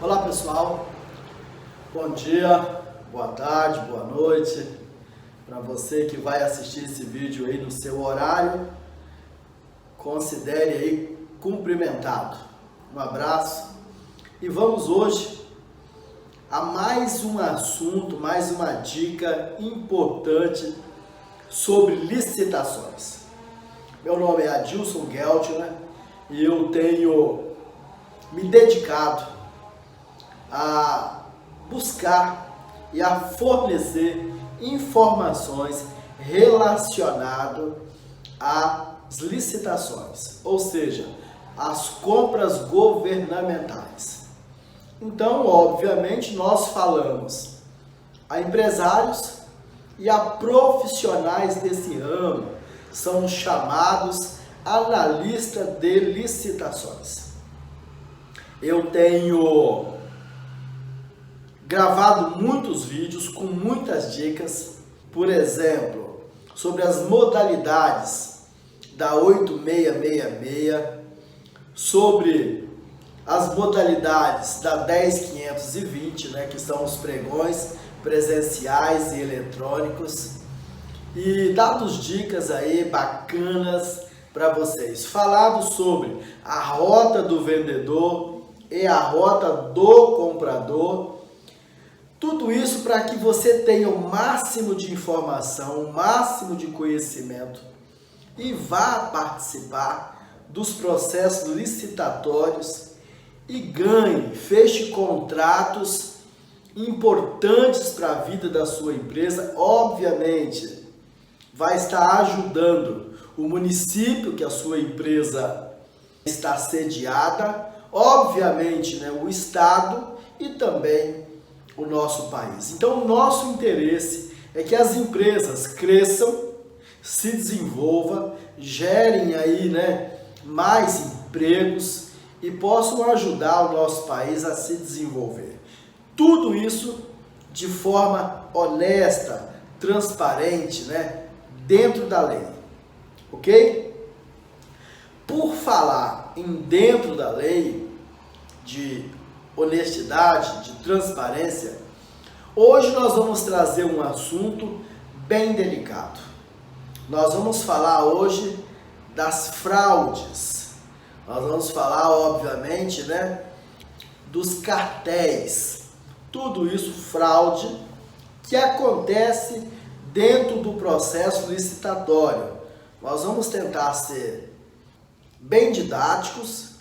Olá pessoal, bom dia, boa tarde, boa noite. Para você que vai assistir esse vídeo aí no seu horário, considere aí cumprimentado. Um abraço e vamos hoje a mais um assunto, mais uma dica importante sobre licitações. Meu nome é Adilson Geltner e eu tenho me dedicado a buscar e a fornecer informações relacionadas às licitações, ou seja, às compras governamentais. Então, obviamente, nós falamos a empresários e a profissionais desse ramo, são chamados analistas de licitações. Eu tenho gravado muitos vídeos com muitas dicas, por exemplo, sobre as modalidades da 8666, sobre as modalidades da 10520, que são os pregões presenciais e eletrônicos, e dado dicas aí bacanas para vocês. Falado sobre a rota do vendedor e a rota do comprador. Tudo isso para que você tenha o máximo de informação, o máximo de conhecimento e vá participar dos processos licitatórios e ganhe, feche contratos importantes para a vida da sua empresa. Obviamente, vai estar ajudando o município que a sua empresa está sediada, obviamente, o estado e também o nosso país. Então, o nosso interesse é que as empresas cresçam, se desenvolvam, gerem aí, mais empregos e possam ajudar o nosso país a se desenvolver. Tudo isso de forma honesta, transparente, dentro da lei, ok? Por falar em dentro da lei, de honestidade, de transparência, hoje nós vamos trazer um assunto bem delicado. Nós vamos falar hoje das fraudes. Nós vamos falar, obviamente, dos cartéis. Tudo isso fraude que acontece dentro do processo licitatório. Nós vamos tentar ser bem didáticos,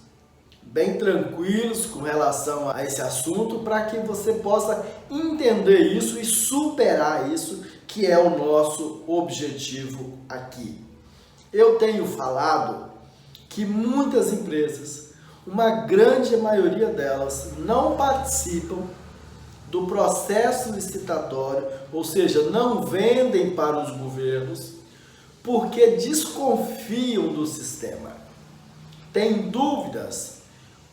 bem tranquilos com relação a esse assunto, para que você possa entender isso e superar isso, que é o nosso objetivo aqui. Eu tenho falado que muitas empresas, uma grande maioria delas, não participam do processo licitatório, ou seja, não vendem para os governos, porque desconfiam do sistema. Tem dúvidas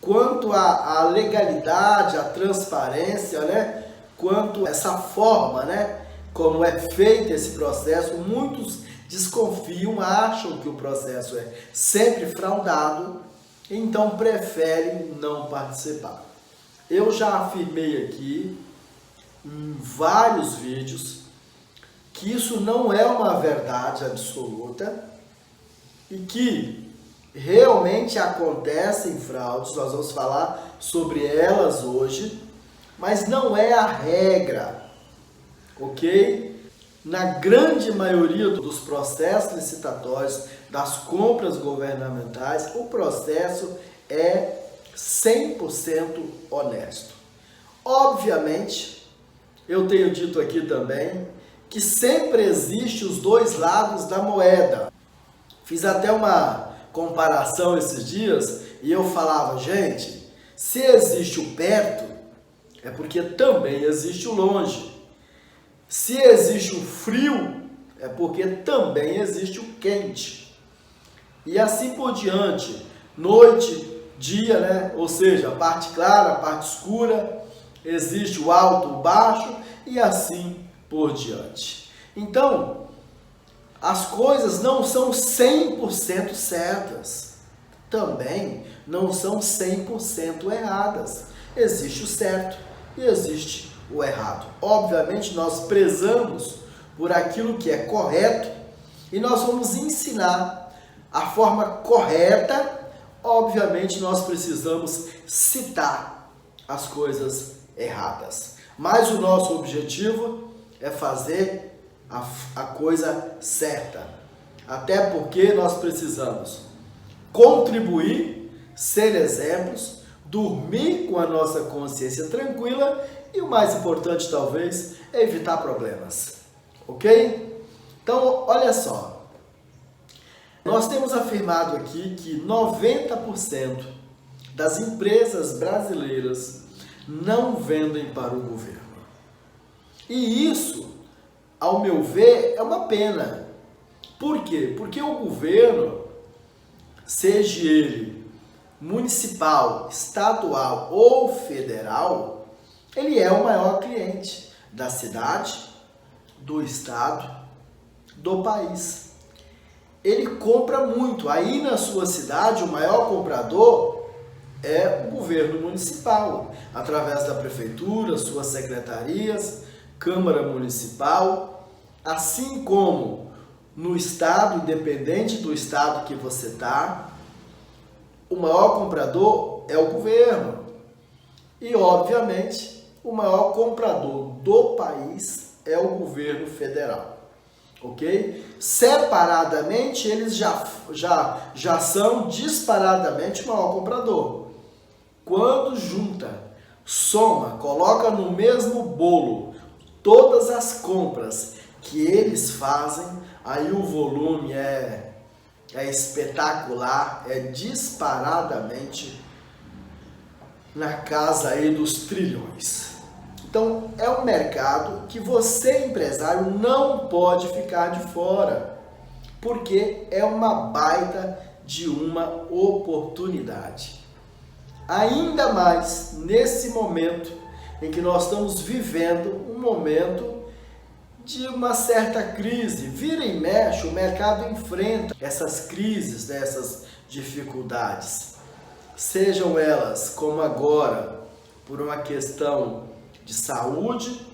quanto à legalidade, à transparência, quanto a essa forma, como é feito esse processo. Muitos desconfiam, acham que o processo é sempre fraudado, então preferem não participar. Eu já afirmei aqui, em vários vídeos, que isso não é uma verdade absoluta e que realmente acontecem fraudes. Nós vamos falar sobre elas hoje, mas não é a regra, ok? Na grande maioria dos processos licitatórios, das compras governamentais, o processo é 100% honesto. Obviamente, eu tenho dito aqui também que sempre existe os dois lados da moeda. Fiz até uma comparação esses dias e eu falava, gente, se existe o perto, é porque também existe o longe. Se existe o frio, é porque também existe o quente. E assim por diante, noite, dia, ou seja, a parte clara, a parte escura, existe o alto, o baixo e assim por diante. Então, as coisas não são 100% certas, também não são 100% erradas. Existe o certo e existe o errado. Obviamente nós prezamos por aquilo que é correto e nós vamos ensinar a forma correta. Obviamente nós precisamos citar as coisas erradas, mas o nosso objetivo é fazer a coisa certa, até porque nós precisamos contribuir, ser exemplos, dormir com a nossa consciência tranquila e o mais importante talvez é evitar problemas, ok? Então olha só, nós temos afirmado aqui que 90% das empresas brasileiras não vendem para o governo. E isso, ao meu ver, é uma pena. Por quê? Porque o governo, seja ele municipal, estadual ou federal, ele é o maior cliente da cidade, do estado, do país. Ele compra muito. Aí na sua cidade, o maior comprador é o governo municipal, através da prefeitura, suas secretarias, Câmara Municipal, assim como no estado, independente do estado que você está, o maior comprador é o governo. E, obviamente, o maior comprador do país é o governo federal. Ok? Separadamente, eles já são disparadamente o maior comprador. Quando junta, soma, coloca no mesmo bolo todas as compras que eles fazem, aí o volume é espetacular, é disparadamente na casa aí dos trilhões. Então é um mercado que você, empresário, não pode ficar de fora, porque é uma baita de uma oportunidade. Ainda mais nesse momento em que nós estamos vivendo um momento de uma certa crise. Vira e mexe, o mercado enfrenta essas crises, né, essas dificuldades. Sejam elas, como agora, por uma questão de saúde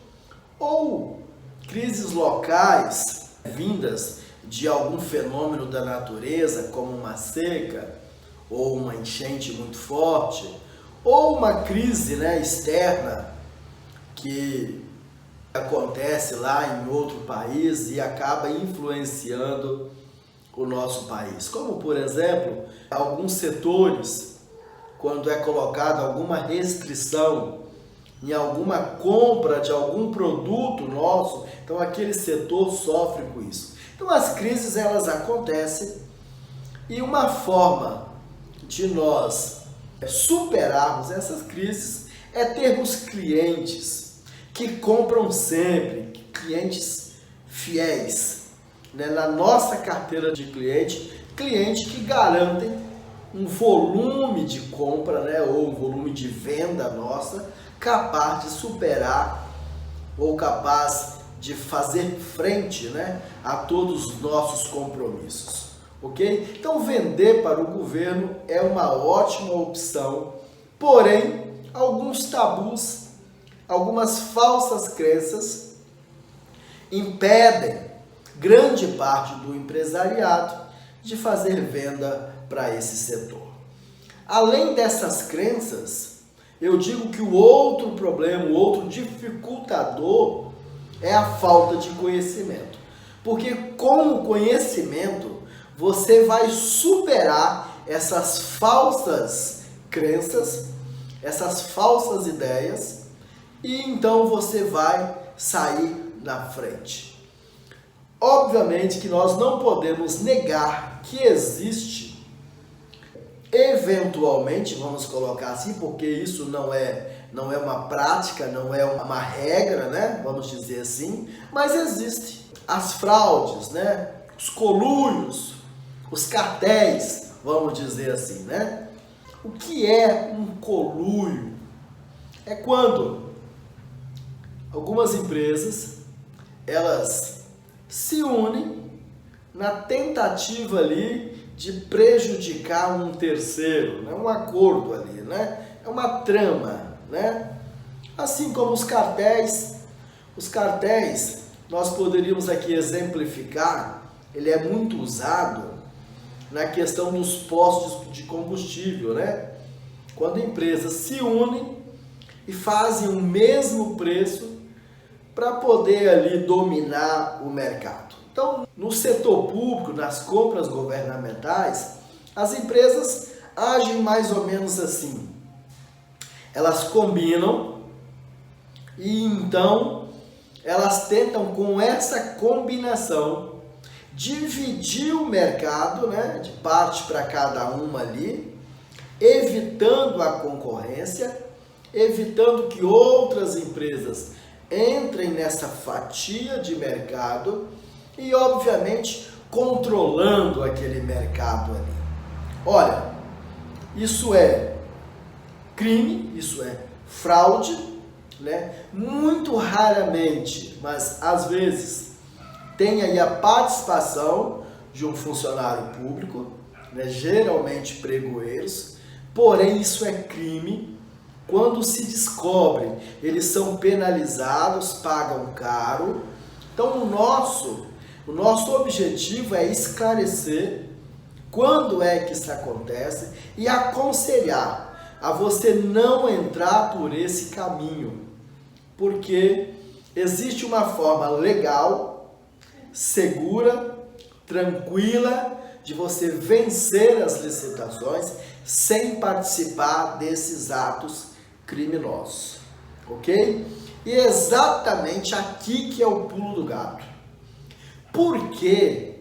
ou crises locais vindas de algum fenômeno da natureza, como uma seca ou uma enchente muito forte, ou uma crise, né, externa que acontece lá em outro país e acaba influenciando o nosso país. Como, por exemplo, alguns setores, quando é colocada alguma restrição em alguma compra de algum produto nosso, então aquele setor sofre com isso. Então as crises, elas acontecem e uma forma de nós superarmos essas crises é termos clientes que compram sempre, clientes fiéis, né? Na nossa carteira de clientes que garantem um volume de compra, né? Ou um volume de venda nossa, capaz de superar ou capaz de fazer frente, né, a todos os nossos compromissos. Ok? Então vender para o governo é uma ótima opção, porém alguns tabus, algumas falsas crenças impedem grande parte do empresariado de fazer venda para esse setor. Além dessas crenças, eu digo que o outro problema, o outro dificultador é a falta de conhecimento. Porque com o conhecimento você vai superar essas falsas crenças, essas falsas ideias, e então você vai sair na frente. Obviamente que nós não podemos negar que existe, eventualmente, vamos colocar assim, porque isso não é uma prática, não é uma regra, né? Vamos dizer assim, mas existe as fraudes, né? Os conluios, os cartéis, vamos dizer assim, né? O que é um conluio? É quando algumas empresas, elas se unem na tentativa ali de prejudicar um terceiro, né? Um acordo ali, né? É uma trama. né? Assim como os cartéis, nós poderíamos aqui exemplificar, ele é muito usado na questão dos postos de combustível, né? Quando empresas se unem e fazem o mesmo preço para poder ali dominar o mercado. Então, no setor público, nas compras governamentais, as empresas agem mais ou menos assim. Elas combinam e então elas tentam, com essa combinação, dividir o mercado, né, de parte para cada uma ali, evitando a concorrência, evitando que outras empresas entrem nessa fatia de mercado e, obviamente, controlando aquele mercado ali. Olha, isso é crime, isso é fraude, né? Muito raramente, mas às vezes, tem aí a participação de um funcionário público, né? Geralmente pregoeiros, porém isso é crime. Quando se descobrem, eles são penalizados, pagam caro. Então o nosso objetivo é esclarecer quando é que isso acontece e aconselhar a você não entrar por esse caminho, porque existe uma forma legal, segura, tranquila de você vencer as licitações sem participar desses atos criminosos, ok? E é exatamente aqui que é o pulo do gato. Por que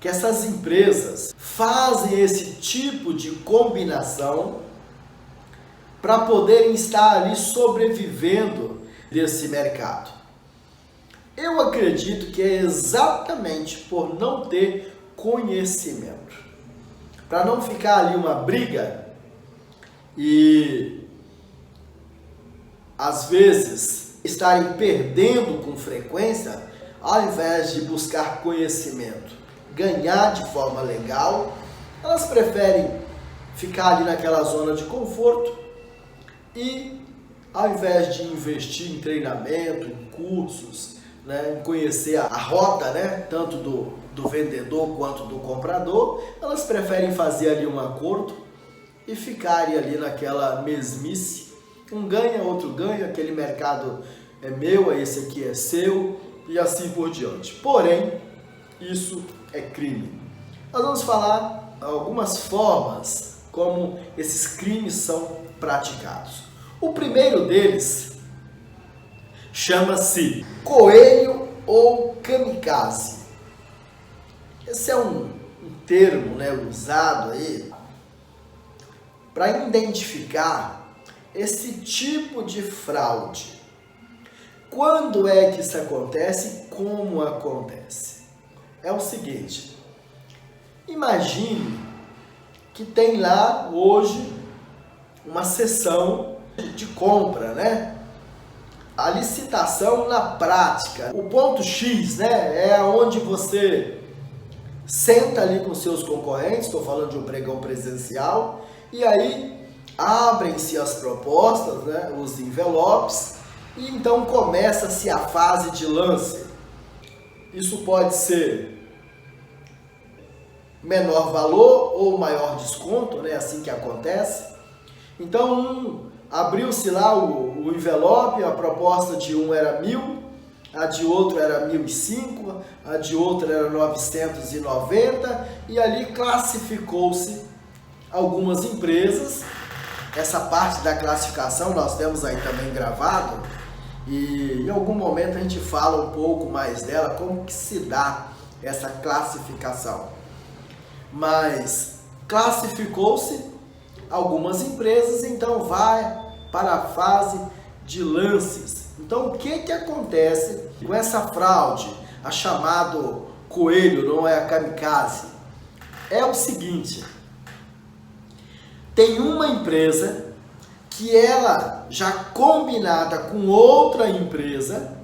essas empresas fazem esse tipo de combinação para poderem estar ali sobrevivendo desse mercado? Eu acredito que é exatamente por não ter conhecimento, para não ficar ali uma briga e às vezes estarem perdendo com frequência, ao invés de buscar conhecimento, ganhar de forma legal, elas preferem ficar ali naquela zona de conforto e, ao invés de investir em treinamento, em cursos, né, em conhecer a rota, né, tanto do vendedor quanto do comprador, elas preferem fazer ali um acordo e ficarem ali naquela mesmice. Um ganha, outro ganha, aquele mercado é meu, esse aqui é seu e assim por diante. Porém, isso é crime. Nós vamos falar algumas formas como esses crimes são praticados. O primeiro deles chama-se coelho ou kamikaze. Esse é um termo, né, usado aí para identificar esse tipo de fraude. Quando é que isso acontece e como acontece? É o seguinte, imagine que tem lá hoje uma sessão de compra, né? A licitação na prática, o ponto X, né, é onde você senta ali com seus concorrentes, estou falando de um pregão presencial, e aí abrem-se as propostas, né, os envelopes, e então começa-se a fase de lance. Isso pode ser menor valor ou maior desconto, né, assim que acontece. Então, abriu-se lá o envelope, a proposta de um era 1.000, a de outro era 1.005, a de outro era 990, e ali classificou-se algumas empresas. Essa parte da classificação nós temos aí também gravado, e em algum momento a gente fala um pouco mais dela, como que se dá essa classificação. Mas classificou-se algumas empresas, então vai para a fase de lances. Então o que acontece com essa fraude, a chamado coelho, não é a kamikaze? É o seguinte, tem uma empresa que ela, já combinada com outra empresa,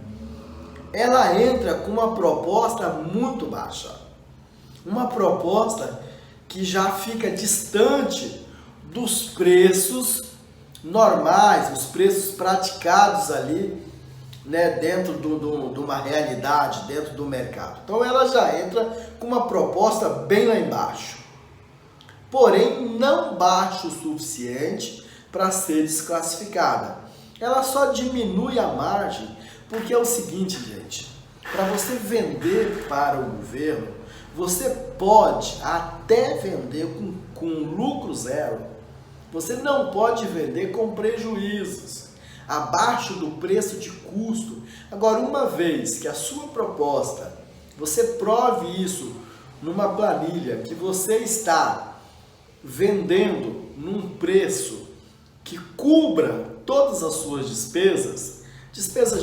ela entra com uma proposta muito baixa. Uma proposta que já fica distante dos preços normais, os preços praticados ali, né, dentro de uma realidade, dentro do mercado. Então ela já entra com uma proposta bem lá embaixo. Porém, não baixo o suficiente para ser desclassificada. Ela só diminui a margem porque é o seguinte, gente, para você vender para o governo, você pode até vender com lucro zero. Você não pode vender com prejuízos, abaixo do preço de custo. Agora, uma vez que a sua proposta, você prove isso numa planilha, que você está vendendo num preço que cubra todas as suas despesas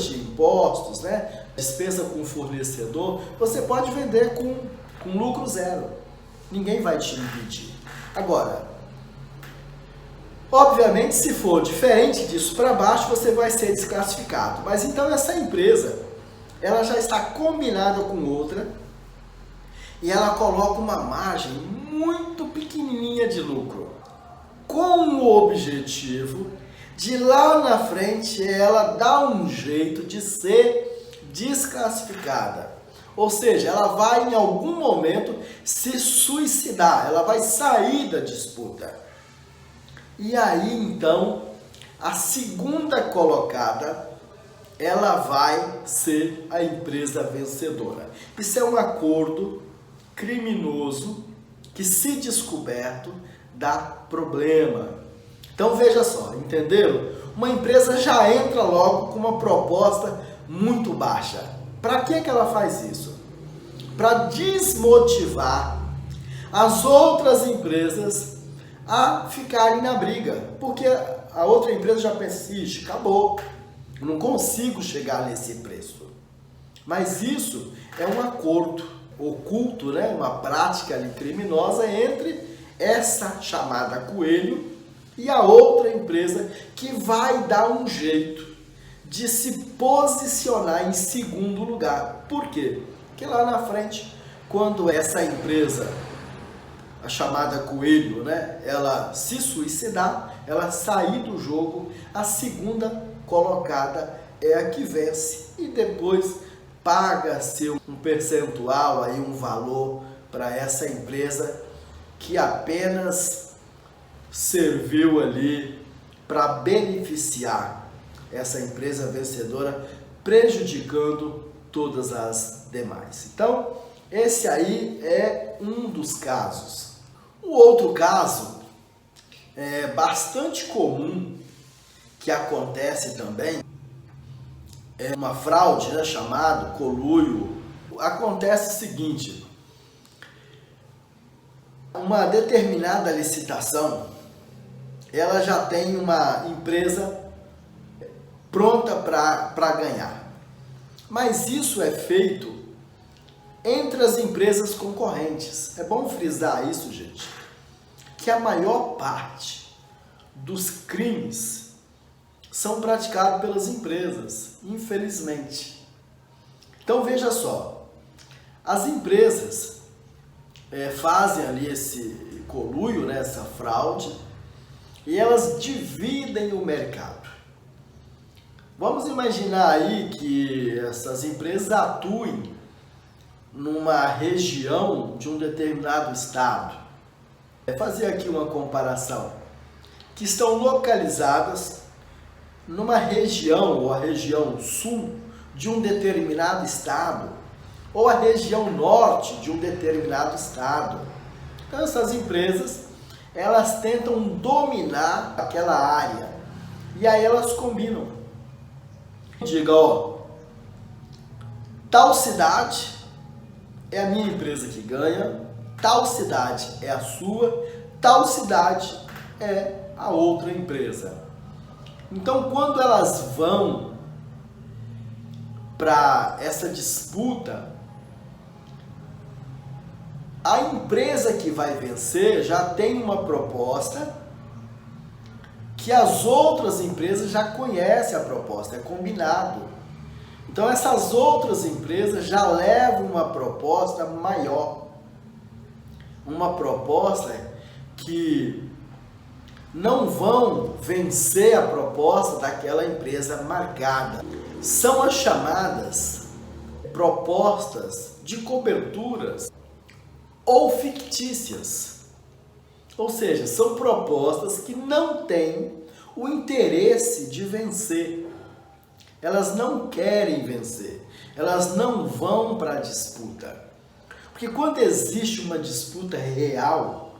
de impostos, né? Despesa com fornecedor, você pode vender com lucro zero. Ninguém vai te impedir. Agora, obviamente, se for diferente disso para baixo, você vai ser desclassificado. Mas então essa empresa, ela já está combinada com outra e ela coloca uma margem muito pequenininha de lucro, com o objetivo de lá na frente ela dar um jeito de ser desclassificada. Ou seja, ela vai em algum momento se suicidar, ela vai sair da disputa. E aí então, a segunda colocada, ela vai ser a empresa vencedora. Isso é um acordo criminoso que, se descoberto, dá problema. Então veja só, entenderam? Uma empresa já entra logo com uma proposta muito baixa. Para que ela faz isso? Para desmotivar as outras empresas a ficarem na briga. Porque a outra empresa já pensa, ixi, acabou, eu não consigo chegar nesse preço. Mas isso é um acordo oculto, né? Uma prática ali criminosa entre essa chamada coelho e a outra empresa, que vai dar um jeito de se posicionar em segundo lugar. Por quê? Porque lá na frente, quando essa empresa, a chamada coelho, né, ela se suicidar, ela sair do jogo, a segunda colocada é a que vence. E depois paga-se um percentual, aí, um valor para essa empresa que apenas serviu ali para beneficiar essa empresa vencedora, prejudicando todas as demais. Então, esse aí é um dos casos. O outro caso é bastante comum, que acontece também, é uma fraude, né, chamado conluio. Acontece o seguinte: uma determinada licitação, ela já tem uma empresa pronta para ganhar. Mas isso é feito entre as empresas concorrentes. É bom frisar isso, gente, que a maior parte dos crimes são praticados pelas empresas, infelizmente. Então veja só, as empresas fazem ali esse conluio, né, essa fraude, e elas dividem o mercado. Vamos imaginar aí que essas empresas atuem numa região de um determinado estado. Fazer aqui uma comparação. Que estão localizadas numa região, ou a região sul de um determinado estado, ou a região norte de um determinado estado. Então essas empresas, elas tentam dominar aquela área, e aí elas combinam. Diga, ó, tal cidade é a minha empresa que ganha, tal cidade é a sua, tal cidade é a outra empresa. Então, quando elas vão para essa disputa, a empresa que vai vencer já tem uma proposta que as outras empresas já conhecem a proposta, é combinado. Então essas outras empresas já levam uma proposta maior, uma proposta que não vão vencer a proposta daquela empresa marcada. São as chamadas propostas de coberturas ou fictícias. Ou seja, são propostas que não têm o interesse de vencer. Elas não querem vencer. Elas não vão para a disputa. Porque quando existe uma disputa real,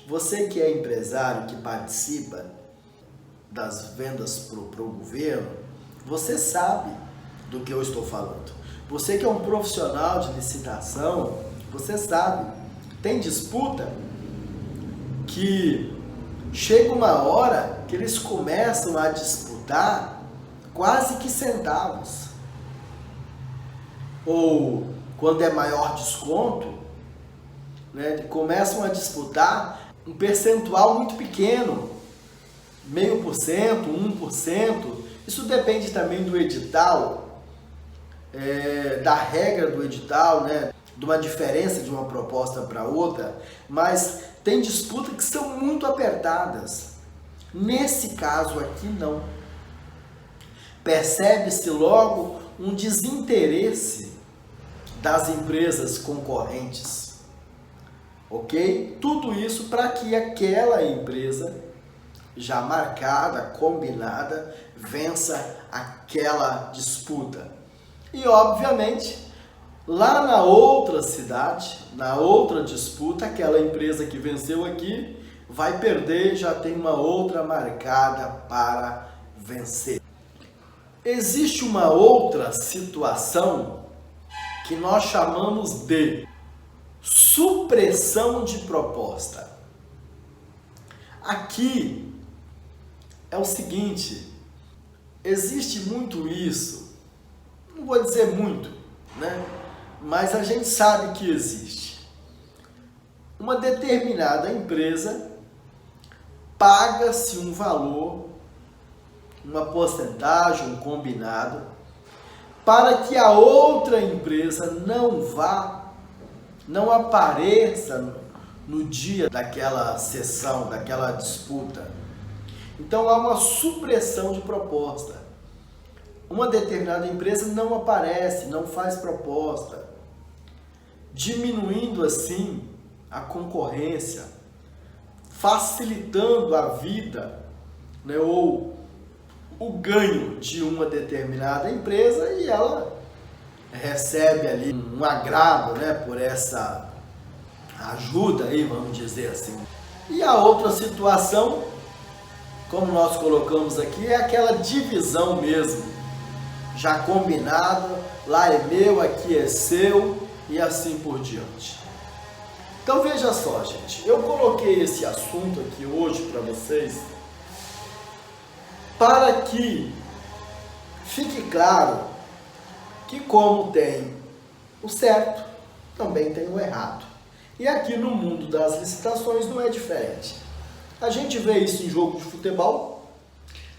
você que é empresário, que participa das vendas para o governo, você sabe do que eu estou falando. Você que é um profissional de licitação, você sabe. Tem disputa que chega uma hora que eles começam a disputar quase que centavos. Ou quando é maior desconto, né, começam a disputar um percentual muito pequeno, 0,5%, 1%. Isso depende também do edital, da regra do edital, né, de uma diferença de uma proposta para outra, mas tem disputas que são muito apertadas. Nesse caso aqui, não. Percebe-se logo um desinteresse das empresas concorrentes, ok? Tudo isso para que aquela empresa já marcada, combinada, vença aquela disputa. E obviamente, lá na outra cidade, na outra disputa, aquela empresa que venceu aqui vai perder, já tem uma outra marcada para vencer. Existe uma outra situação que nós chamamos de supressão de proposta. Aqui é o seguinte, existe muito isso, não vou dizer muito, né? Mas a gente sabe que existe. Uma determinada empresa paga-se um valor, uma porcentagem, um combinado, para que a outra empresa não apareça no dia daquela sessão, daquela disputa. Então há uma supressão de proposta. Uma determinada empresa não aparece, não faz proposta, diminuindo assim a concorrência, facilitando a vida, né, ou o ganho de uma determinada empresa, e ela recebe ali um agrado, né, por essa ajuda aí, vamos dizer assim. E a outra situação, como nós colocamos aqui, é aquela divisão mesmo, já combinado, lá é meu, aqui é seu e assim por diante. Então veja só, gente, eu coloquei esse assunto aqui hoje para vocês para que fique claro que como tem o certo, também tem o errado. E aqui no mundo das licitações não é diferente. A gente vê isso em jogo de futebol,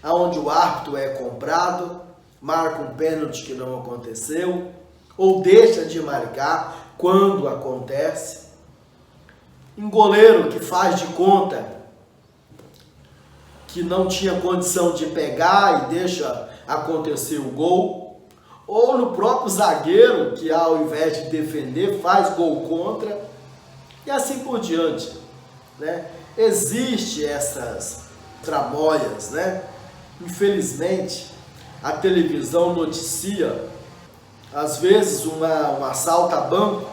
onde o árbitro é comprado, marca um pênalti que não aconteceu, ou deixa de marcar quando acontece. Um goleiro que faz de conta que não tinha condição de pegar e deixa acontecer o gol, ou no próprio zagueiro que ao invés de defender faz gol contra, e assim por diante, né? Existe essas tramóias, né? Infelizmente, a televisão noticia às vezes um assalto a banco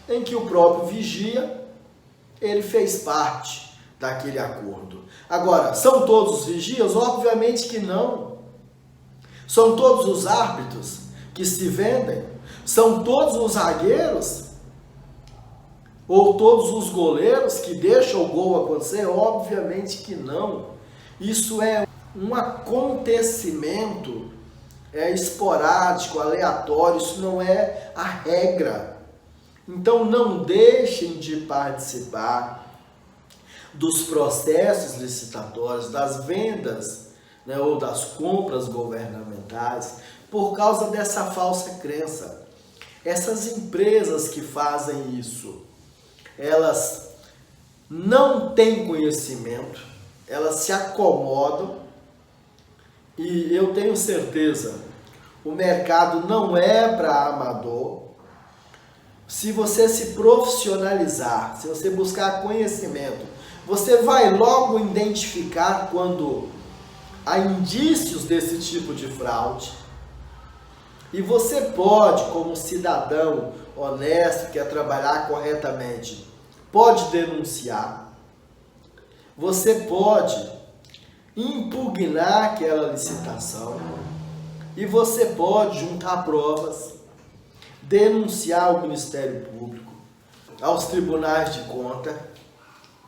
em que o próprio vigia, ele fez parte daquele acordo. Agora, são todos os vigias? Obviamente que não. São todos os árbitros que se vendem? São todos os zagueiros? Ou todos os goleiros que deixam o gol acontecer? Obviamente que não. Isso é um acontecimento esporádico, aleatório, isso não é a regra. Então não deixem de participar dos processos licitatórios, das vendas, né, ou das compras governamentais, por causa dessa falsa crença. Essas empresas que fazem isso, elas não têm conhecimento, elas se acomodam e eu tenho certeza, o mercado não é para amador. Se você se profissionalizar, se você buscar conhecimento, você vai logo identificar quando há indícios desse tipo de fraude. E você pode, como cidadão honesto que quer trabalhar corretamente, pode denunciar. Você pode impugnar aquela licitação. E você pode juntar provas, denunciar ao Ministério Público, aos tribunais de conta.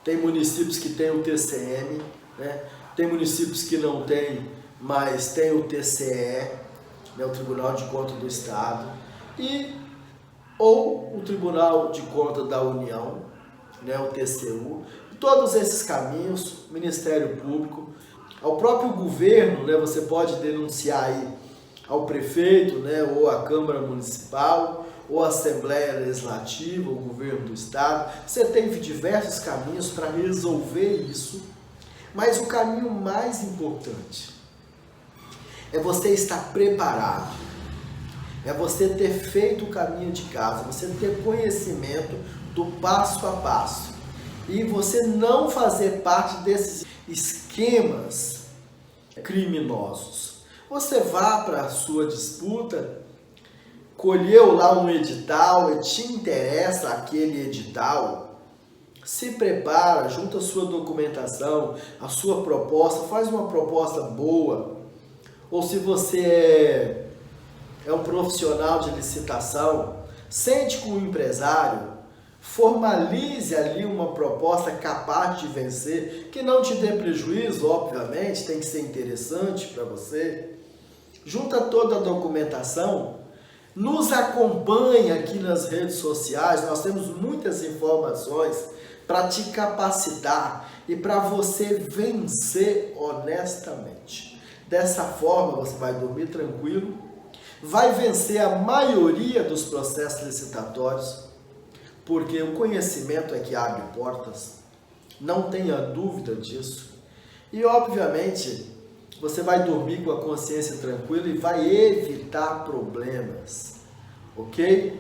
Tem municípios que têm o TCM, né? Tem municípios que não têm, mas tem o TCE, né? O Tribunal de Contas do Estado, ou o Tribunal de Contas da União, né? O TCU. Todos esses caminhos, Ministério Público, ao próprio governo, né? Você pode denunciar aí ao prefeito, né? Ou à Câmara Municipal, ou a Assembleia Legislativa, o governo do Estado. Você tem diversos caminhos para resolver isso, mas o caminho mais importante é você estar preparado, é você ter feito o caminho de casa, você ter conhecimento do passo a passo e você não fazer parte desses esquemas criminosos. Você vá para a sua disputa, colheu lá um edital e te interessa aquele edital, se prepara, junta a sua documentação, a sua proposta, faz uma proposta boa. Ou se você é um profissional de licitação, sente com o empresário, formalize ali uma proposta capaz de vencer, que não te dê prejuízo, obviamente, tem que ser interessante para você. Junta toda a documentação, nos acompanha aqui nas redes sociais, nós temos muitas informações para te capacitar e para você vencer honestamente. Dessa forma você vai dormir tranquilo, vai vencer a maioria dos processos licitatórios, porque o conhecimento é que abre portas, não tenha dúvida disso. E obviamente você vai dormir com a consciência tranquila e vai evitar problemas, ok?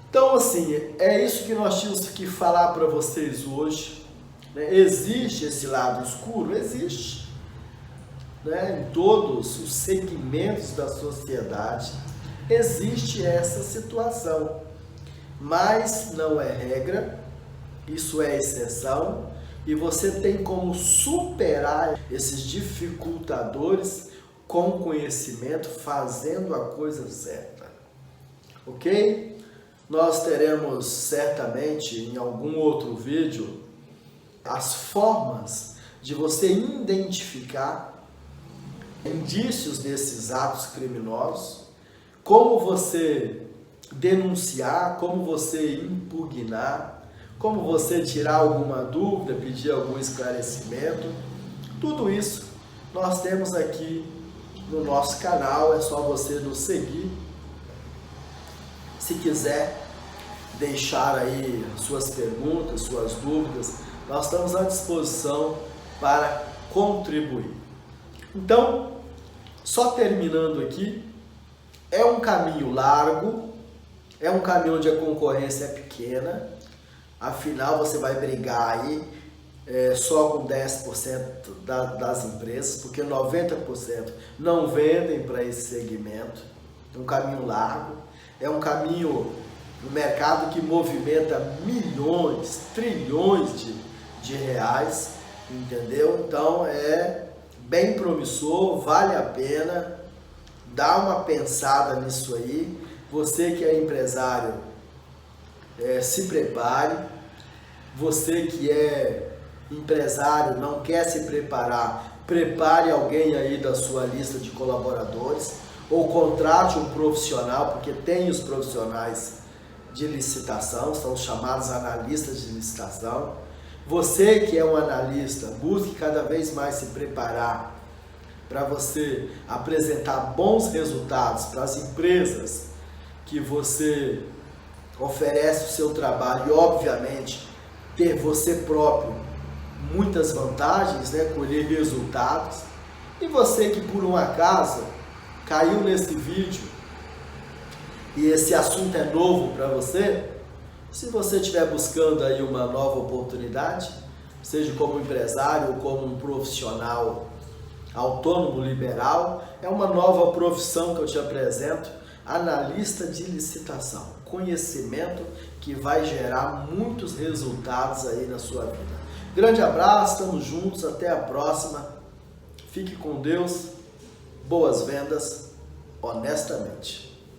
Então assim, é isso que nós tínhamos que falar para vocês hoje, né? Existe esse lado escuro? Existe, né? Em todos os segmentos da sociedade existe essa situação, mas não é regra, isso é exceção. E você tem como superar esses dificultadores com conhecimento, fazendo a coisa certa. Ok? Nós teremos certamente em algum outro vídeo as formas de você identificar indícios desses atos criminosos, como você denunciar, como você impugnar, como você tirar alguma dúvida, pedir algum esclarecimento. Tudo isso nós temos aqui no nosso canal, é só você nos seguir. Se quiser deixar aí suas perguntas, suas dúvidas, nós estamos à disposição para contribuir. Então, só terminando aqui, é um caminho largo, é um caminho onde a concorrência é pequena. Afinal, você vai brigar aí só com 10% das empresas, porque 90% não vendem para esse segmento. É um caminho largo, é um caminho, um mercado que movimenta milhões, trilhões de reais, entendeu? Então é bem promissor, vale a pena, dá uma pensada nisso aí. Você que é empresário, se prepare. Você que é empresário, não quer se preparar, prepare alguém aí da sua lista de colaboradores ou contrate um profissional, porque tem os profissionais de licitação, são os chamados analistas de licitação. Você que é um analista, busque cada vez mais se preparar para você apresentar bons resultados para as empresas que você oferece o seu trabalho e, obviamente, ter você próprio muitas vantagens, né? Colher resultados. E você que por um acaso caiu nesse vídeo e esse assunto é novo para você, se você estiver buscando aí uma nova oportunidade, seja como empresário ou como um profissional autônomo liberal, é uma nova profissão que eu te apresento, analista de licitação, conhecimento que vai gerar muitos resultados aí na sua vida. Grande abraço, estamos juntos, até a próxima, fique com Deus, boas vendas, honestamente.